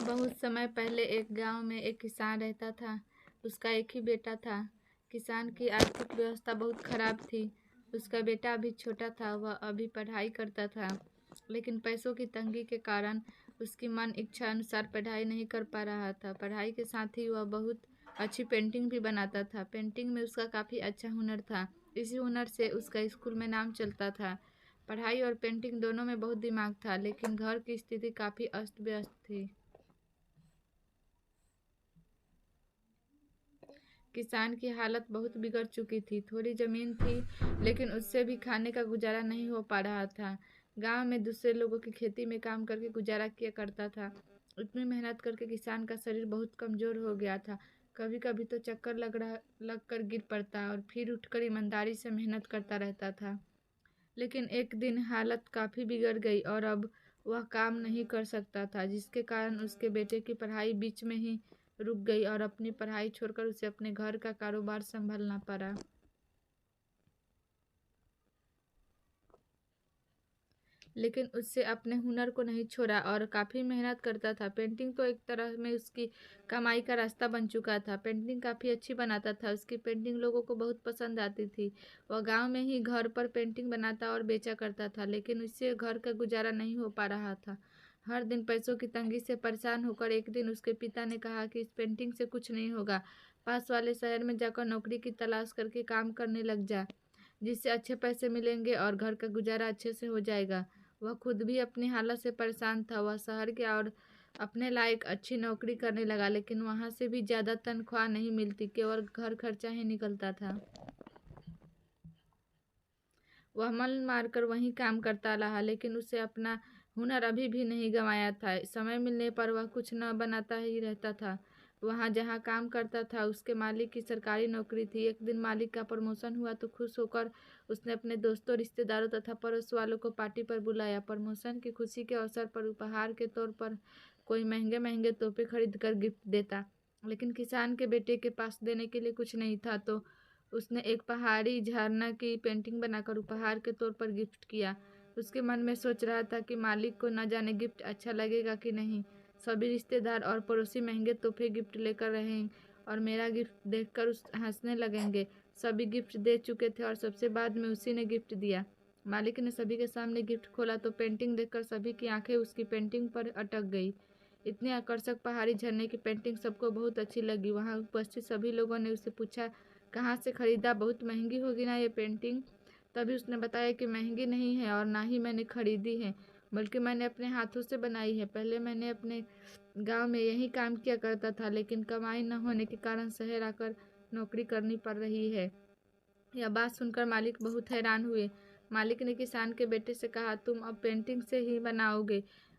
बहुत समय पहले एक गांव में एक किसान रहता था। उसका एक ही बेटा था। किसान की आर्थिक व्यवस्था बहुत खराब थी। उसका बेटा अभी छोटा था, वह अभी पढ़ाई करता था, लेकिन पैसों की तंगी के कारण उसकी मन इच्छा अनुसार पढ़ाई नहीं कर पा रहा था। पढ़ाई के साथ ही वह बहुत अच्छी पेंटिंग भी बनाता था। पेंटिंग में उसका काफ़ी अच्छा हुनर था। इसी हुनर से उसका स्कूल में नाम चलता था। पढ़ाई और पेंटिंग दोनों में बहुत दिमाग था, लेकिन घर की स्थिति काफ़ी अस्त व्यस्त थी। किसान की हालत बहुत बिगड़ चुकी थी। थोड़ी जमीन थी, लेकिन उससे भी खाने का गुजारा नहीं हो पा रहा था। गांव में दूसरे लोगों की खेती में काम करके गुजारा किया करता था। इतनी मेहनत करके किसान का शरीर बहुत कमजोर हो गया था। कभी कभी तो चक्कर लग कर गिर पड़ता और फिर उठकर ईमानदारी से मेहनत करता रहता था। लेकिन एक दिन हालत काफ़ी बिगड़ गई और अब वह काम नहीं कर सकता था, जिसके कारण उसके बेटे की पढ़ाई बीच में ही रुक गई और अपनी पढ़ाई छोड़कर उसे अपने घर का कारोबार संभालना पड़ा। लेकिन उससे अपने हुनर को नहीं छोड़ा और काफ़ी मेहनत करता था। पेंटिंग तो एक तरह में उसकी कमाई का रास्ता बन चुका था। पेंटिंग काफ़ी अच्छी बनाता था। उसकी पेंटिंग लोगों को बहुत पसंद आती थी। वह गांव में ही घर पर पेंटिंग बनाता और बेचा करता था, लेकिन उससे घर का गुजारा नहीं हो पा रहा था। हर दिन पैसों की तंगी से परेशान होकर एक दिन उसके पिता ने कहा कि इस पेंटिंग से कुछ नहीं होगा, पास वाले शहर में जाकर नौकरी की तलाश करके काम करने लग जा, जिससे अच्छे पैसे मिलेंगे और घर का गुजारा अच्छे से हो जाएगा। वह खुद भी अपनी हालत से परेशान था। वह शहर गया और अपने लायक अच्छी नौकरी करने लगा, लेकिन वहाँ से भी ज़्यादा तनख्वाह नहीं मिलती, केवल घर खर्चा ही निकलता था। वह मन मारकर वहीं काम करता रहा, लेकिन उसे अपना हुनर अभी भी नहीं गंवाया था। समय मिलने पर वह कुछ न बनाता ही रहता था। वहाँ जहाँ काम करता था उसके मालिक की सरकारी नौकरी थी। एक दिन मालिक का प्रमोशन हुआ तो खुश होकर उसने अपने दोस्तों, रिश्तेदारों तथा पड़ोस वालों को पार्टी पर बुलाया। प्रमोशन की खुशी के अवसर पर उपहार के तौर पर कोई महंगे महंगे तोहफे खरीद कर गिफ्ट देता, लेकिन किसान के बेटे के पास देने के लिए कुछ नहीं था, तो उसने एक पहाड़ी झरना की पेंटिंग बनाकर उपहार के तौर पर गिफ्ट किया। उसके मन में सोच रहा था कि मालिक को न जाने गिफ्ट अच्छा लगेगा कि नहीं। सभी रिश्तेदार और पड़ोसी महंगे तोहफे गिफ्ट लेकर रहे और मेरा गिफ्ट देखकर उस हंसने लगेंगे। सभी गिफ्ट दे चुके थे और सबसे बाद में उसी ने गिफ्ट दिया। मालिक ने सभी के सामने गिफ्ट खोला तो पेंटिंग देखकर सभी की आंखें उसकी पेंटिंग पर अटक गई। इतनी आकर्षक पहाड़ी झरने की पेंटिंग सबको बहुत अच्छी लगी। वहाँ उपस्थित सभी लोगों ने उससे पूछा, कहाँ से खरीदा, बहुत महंगी होगी ना ये पेंटिंग। तभी उसने बताया कि महंगी नहीं है और ना ही मैंने खरीदी है, बल्कि मैंने अपने हाथों से बनाई है। पहले मैंने अपने गांव में यही काम किया करता था, लेकिन कमाई न होने के कारण शहर आकर नौकरी करनी पड़ रही है। यह बात सुनकर मालिक बहुत हैरान हुए। मालिक ने किसान के बेटे से कहा, तुम अब पेंटिंग से ही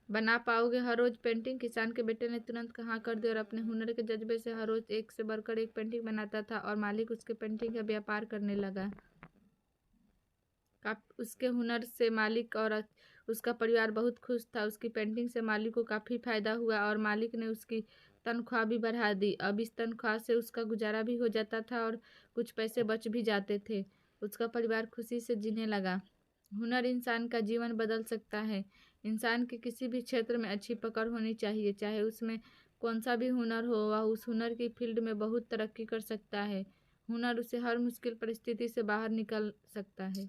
बना पाओगे हर रोज पेंटिंग। किसान के बेटे ने तुरंत हाँ कर दिया और अपने हुनर के जज्बे से हर रोज एक से बढ़कर एक पेंटिंग बनाता था और मालिक उसके पेंटिंग का व्यापार करने लगा। उसके हुनर से मालिक और उसका परिवार बहुत खुश था। उसकी पेंटिंग से मालिक को काफ़ी फायदा हुआ और मालिक ने उसकी तनख्वाह भी बढ़ा दी। अब इस तनख्वाह से उसका गुजारा भी हो जाता था और कुछ पैसे बच भी जाते थे। उसका परिवार खुशी से जीने लगा। हुनर इंसान का जीवन बदल सकता है। इंसान के किसी भी क्षेत्र में अच्छी पकड़ होनी चाहिए, चाहे उसमें कौन सा भी हुनर हो, वह उस हुनर की फील्ड में बहुत तरक्की कर सकता है। हुनर उसे हर मुश्किल परिस्थिति से बाहर निकल सकता है।